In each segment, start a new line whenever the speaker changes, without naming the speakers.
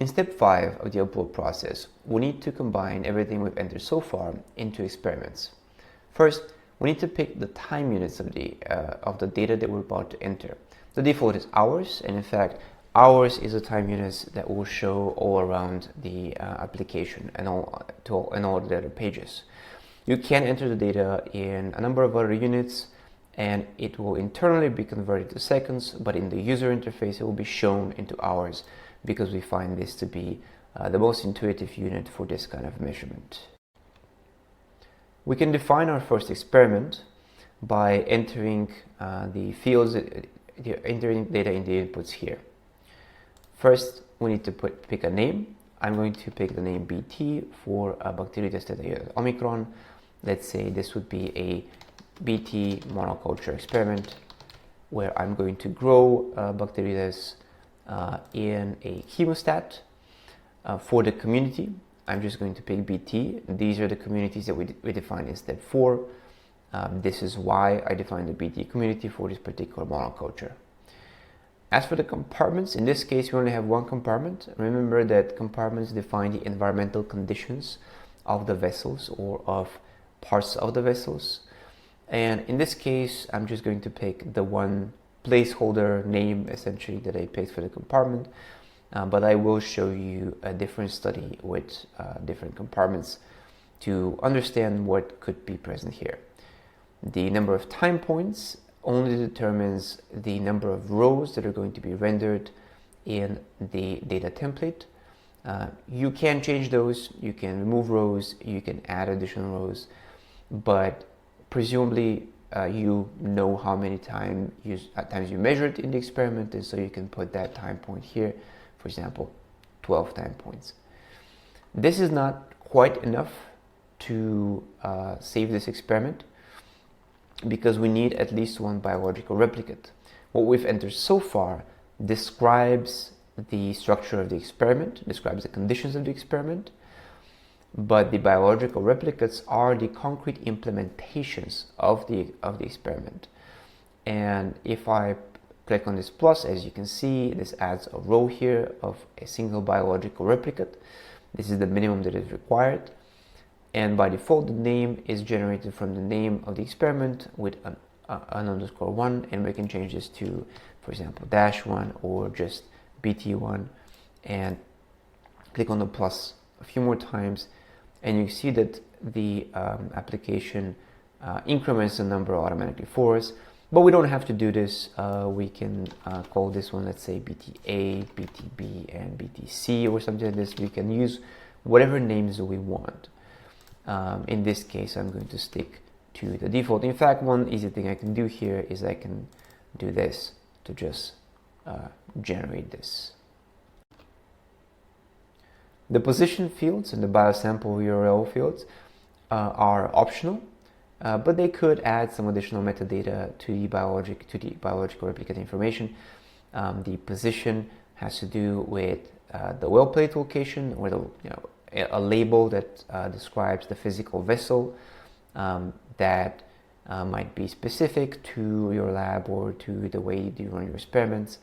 In step 5 of the upload process, we need to combine everything we've entered so far into experiments. First, we need to pick the time units of the data that we're about to enter. The default is hours, and in fact, hours is a time unit that will show all around the application and all the other pages. You can enter the data in a number of other units, and it will internally be converted to seconds, but in the user interface it will be shown into hours, because we find this to be the most intuitive unit for this kind of measurement. We can define our first experiment by entering the fields, entering data in the inputs here. First, we need to pick a name. I'm going to pick the name BT for a Bacteroides theta Omicron. Let's say this would be a BT monoculture experiment where I'm going to grow Bacteroides in a hemostat. For the community, I'm just going to pick BT. These are the communities that we defined in step 4. This is why I defined the BT community for this particular monoculture. As for the compartments, in this case we only have one compartment. Remember that compartments define the environmental conditions of the vessels or of parts of the vessels. And in this case, I'm just going to pick the one placeholder name essentially that I picked for the compartment. But I will show you a different study with different compartments to understand what could be present here. The number of time points only determines the number of rows that are going to be rendered in the data template. You can change those, you can remove rows, you can add additional rows, but presumably you know how many times you measured in the experiment, and so you can put that time point here. For example, 12 time points. This is not quite enough to save this experiment because we need at least one biological replicate. What we've entered so far describes the structure of the experiment, describes the conditions of the experiment, but the biological replicates are the concrete implementations of the experiment. And if I click on this plus, as you can see, this adds a row here of a single biological replicate. This is the minimum that is required. And by default, the name is generated from the name of the experiment with an _1, and we can change this to, for example, -1 or just BT1, and click on the plus a few more times, and you see that the application increments the number automatically for us. But we don't have to do this. We can call this one, let's say, BTA, BTB, and BTC or something like this. We can use whatever names we want. In this case, I'm going to stick to the default. In fact, one easy thing I can do here is I can do this to just generate this. The position fields and the biosample URL fields are optional. But they could add some additional metadata to the biological replicate information. The position has to do with the well plate location, or a label that describes the physical vessel that might be specific to your lab or to the way you run your experiments.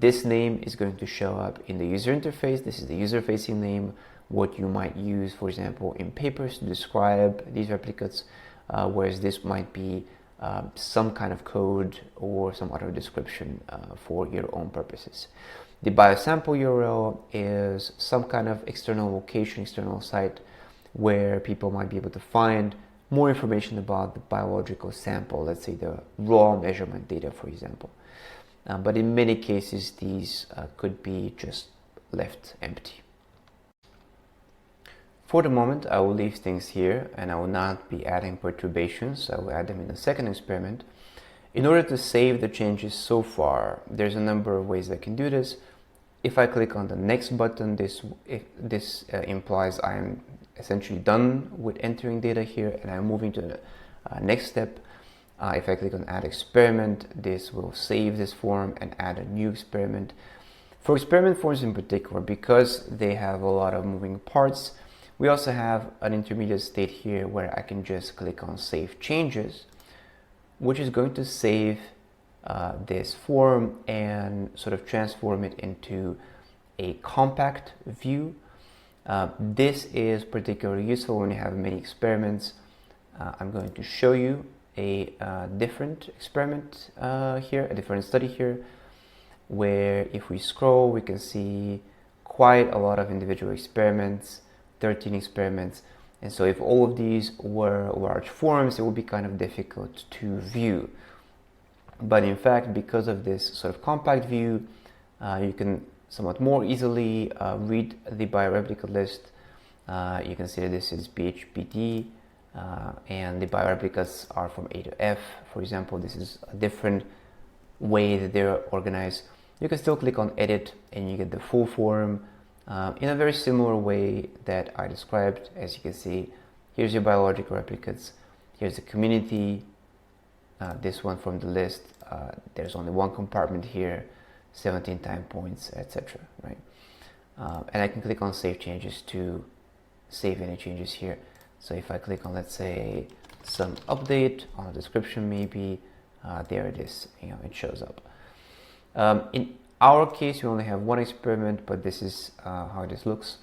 This name is going to show up in the user interface. This is the user-facing name, what you might use, for example, in papers to describe these replicates. Whereas this might be some kind of code or some other description for your own purposes. The biosample URL is some kind of external location, external site where people might be able to find more information about the biological sample, let's say the raw measurement data, for example. But in many cases, these could be just left empty. For the moment, I will leave things here, and I will not be adding perturbations. I will add them in the second experiment. In order to save the changes so far, there's a number of ways I can do this. If I click on the next button, this implies I'm essentially done with entering data here, and I'm moving to the next step. If I click on add experiment, this will save this form and add a new experiment. For experiment forms in particular, because they have a lot of moving parts, we also have an intermediate state here where I can just click on Save Changes, which is going to save this form and sort of transform it into a compact view. This is particularly useful when you have many experiments. I'm going to show you a different experiment here, a different study here, where if we scroll, we can see quite a lot of individual experiments, 13 experiments. And so if all of these were large forms, it would be kind of difficult to view. But in fact, because of this sort of compact view, you can somewhat more easily read the bioreplicate list. You can see that this is BHBD, and the bioreplicates are from A to F. For example, this is a different way that they're organized. You can still click on edit and you get the full form in a very similar way that I described. As you can see, here's your biological replicates, here's the community, this one from the list, there's only one compartment here, 17 time points, etc. Right? And I can click on save changes to save any changes here. So if I click on, let's say, some update on the description, maybe there it is, it shows up. In our case, we only have one experiment, but this is how this looks.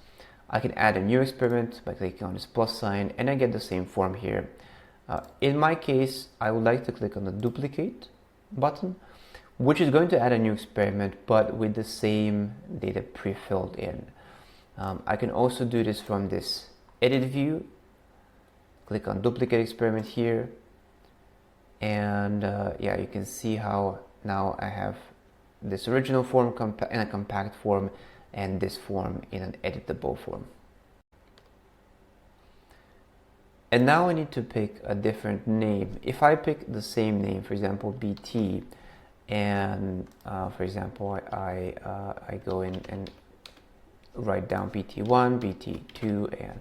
I can add a new experiment by clicking on this plus sign, and I get the same form here. In my case, I would like to click on the duplicate button, which is going to add a new experiment, but with the same data pre-filled in. I can also do this from this edit view. Click on duplicate experiment here, and yeah, you can see how now I have this original form in a compact form and this form in an editable form. And now I need to pick a different name. If I pick the same name, for example, BT, and for example, I go in and write down BT1, BT2, and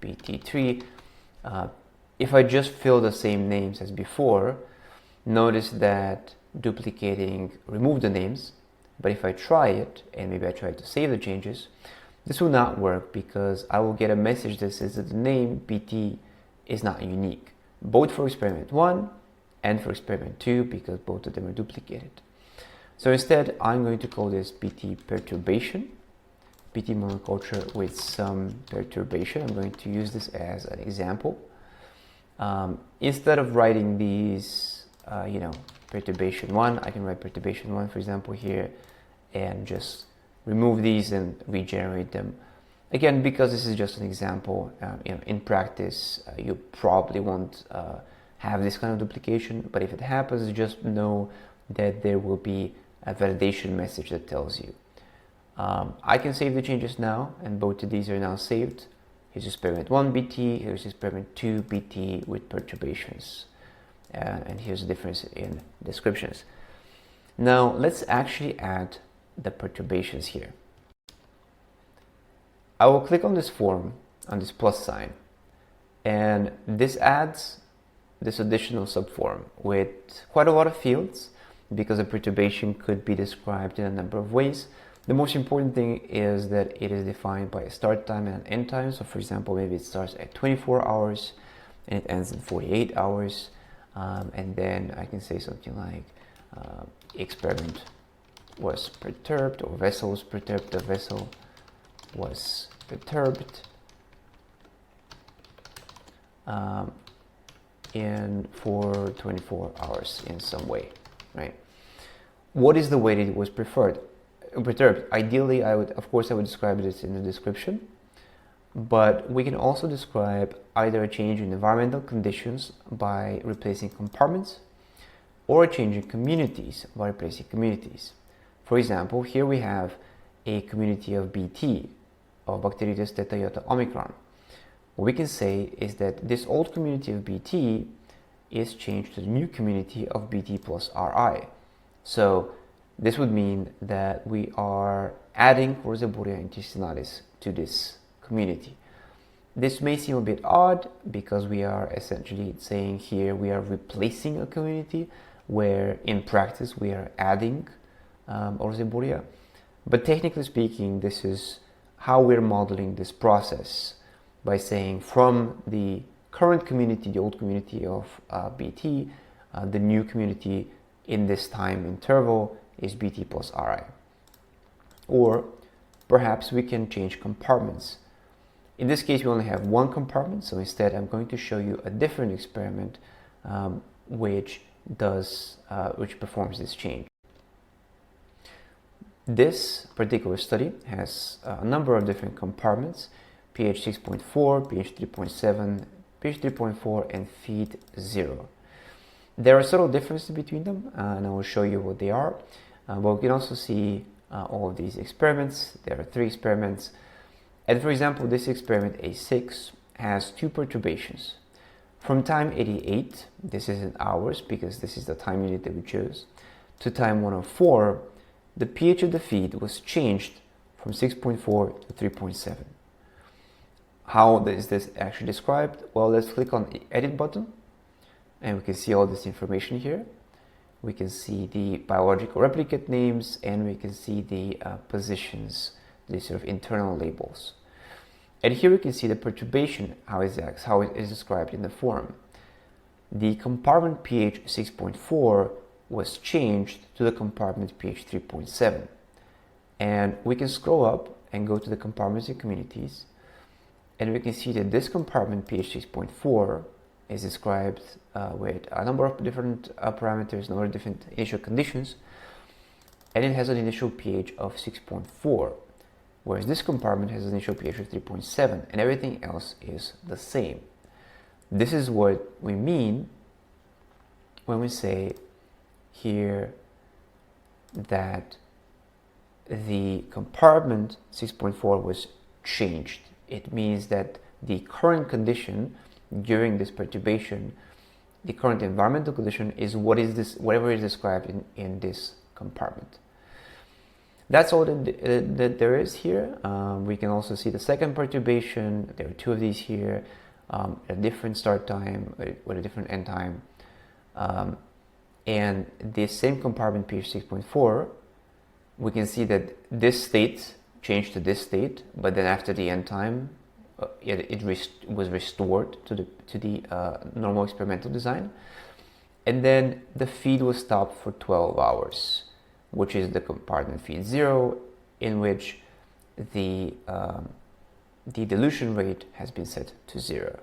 BT3. If I just fill the same names as before, notice that duplicating removed the names. But if I try it, and maybe I try to save the changes, this will not work because I will get a message that says that the name BT is not unique, both for experiment 1 and for experiment 2, because both of them are duplicated. So instead, I'm going to call this BT perturbation, BT monoculture with some perturbation. I'm going to use this as an example. Instead of writing these, perturbation 1, I can write perturbation 1, for example, here, and just remove these and regenerate them. Again, because this is just an example, in practice, you probably won't have this kind of duplication, but if it happens, just know that there will be a validation message that tells you. I can save the changes now, and both of these are now saved. Here's experiment 1 BT, here's experiment 2 BT with perturbations. And here's the difference in descriptions. Now let's actually add the perturbations here. I will click on this form, on this plus sign, and this adds this additional subform with quite a lot of fields, because a perturbation could be described in a number of ways. The most important thing is that it is defined by a start time and an end time. So for example, maybe it starts at 24 hours and it ends in 48 hours. And then I can say something like experiment was perturbed, or vessel was perturbed, the vessel was perturbed for 24 hours in some way, right? What is the way that it was perturbed? Ideally, I would describe this in the description, but we can also describe either a change in environmental conditions by replacing compartments, or a change in communities by replacing communities. For example, here we have a community of BT, of Bacteroides theta iota omicron. What we can say is that this old community of BT is changed to the new community of BT plus RI. So this would mean that we are adding Roseboria intestinalis to this community. This may seem a bit odd because we are essentially saying here we are replacing a community, where in practice we are adding Roseboria. But technically speaking, this is how we're modeling this process, by saying from the current community, the old community of BT, the new community in this time interval is BT plus RI. Or perhaps we can change compartments. In this case, we only have one compartment, so instead I'm going to show you a different experiment which performs this change. This particular study has a number of different compartments: pH 6.4, pH 3.7, pH 3.4, and feed 0. There are subtle differences between them, and I will show you what they are. But we can also see all of these experiments. There are 3 experiments. And for example, this experiment A6 has 2 perturbations. From time 88, this is in hours because this is the time unit that we chose, to time 104, the pH of the feed was changed from 6.4 to 3.7. How is this actually described? Well, let's click on the edit button and we can see all this information here. We can see the biological replicate names, and we can see the positions, the sort of internal labels. And here we can see the perturbation, how it is described in the form. The compartment pH 6.4 was changed to the compartment pH 3.7. And we can scroll up and go to the compartments and communities, and we can see that this compartment pH 6.4 is described with a number of different parameters, a number of different initial conditions, and it has an initial pH of 6.4, whereas this compartment has an initial pH of 3.7, and everything else is the same. This is what we mean when we say here that the compartment 6.4 was changed. It means that the current condition during this perturbation, the current environmental condition, is whatever is described in this compartment. That's all that there is here. We can also see the second perturbation. There are 2 of these here, a different start time with a different end time. And this same compartment pH 6.4, we can see that this state changed to this state, but then after the end time, it was restored to the normal experimental design, and then the feed was stopped for 12 hours, which is the compartment feed 0, in which the dilution rate has been set to 0.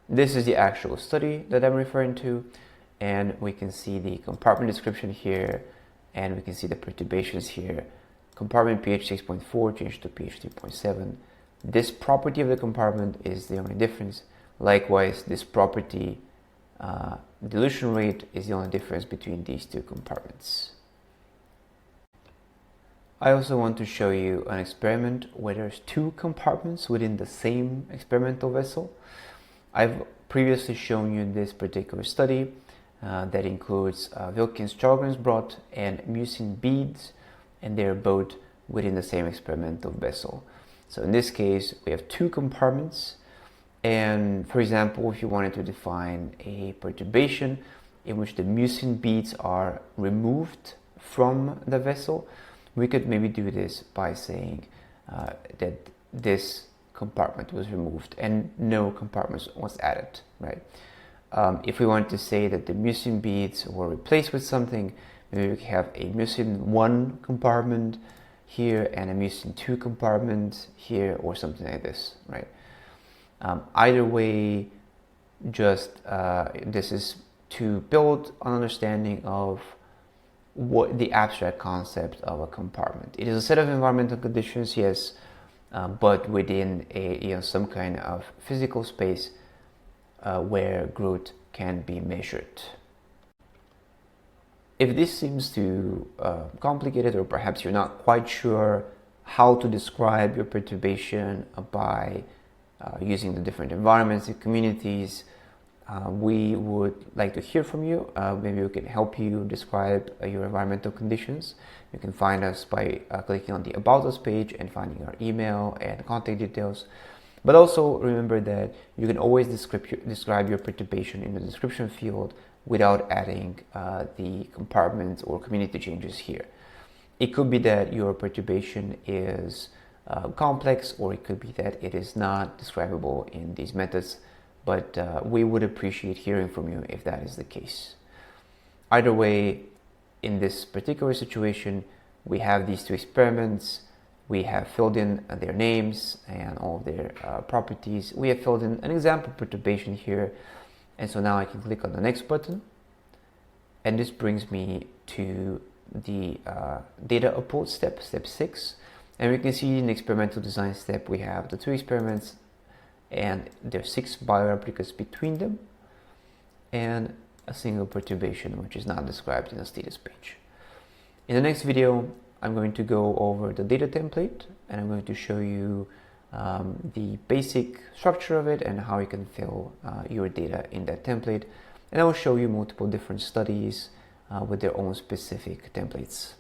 This is the actual study that I'm referring to, and we can see the compartment description here, and we can see the perturbations here. Compartment pH 6.4 changed to pH 3.7. This property of the compartment is the only difference. Likewise, this property, dilution rate, is the only difference between these 2 compartments. I also want to show you an experiment where there's 2 compartments within the same experimental vessel. I've previously shown you this particular study that includes Wilkins-Chalgren's broth and mucin beads, and they're both within the same experimental vessel. So in this case, we have 2 compartments, and for example, if you wanted to define a perturbation in which the mucin beads are removed from the vessel, we could maybe do this by saying that this compartment was removed and no compartment was added, right? If we wanted to say that the mucin beads were replaced with something, maybe we could have a mucin 1 compartment here and a mucin 2 compartment here, or something like this, right? Either way, just this is to build an understanding of what the abstract concept of a compartment. It is a set of environmental conditions, yes, but within a some kind of physical space where growth can be measured. If this seems too complicated, or perhaps you're not quite sure how to describe your perturbation by using the different environments and communities, we would like to hear from you. Maybe we can help you describe your environmental conditions. You can find us by clicking on the About Us page and finding our email and contact details. But also remember that you can always describe your perturbation in the description field without adding the compartments or community changes here. It could be that your perturbation is complex, or it could be that it is not describable in these methods, but we would appreciate hearing from you if that is the case. Either way, in this particular situation, we have these 2 experiments. We have filled in their names and all of their properties. We have filled in an example perturbation here. And so now I can click on the next button. And this brings me to the data upload step, step 6. And we can see in the experimental design step, we have the 2 experiments and there are 6 bioreplicates between them and a single perturbation, which is not described in the status page. In the next video, I'm going to go over the data template and I'm going to show you the basic structure of it and how you can fill your data in that template. And I will show you multiple different studies with their own specific templates.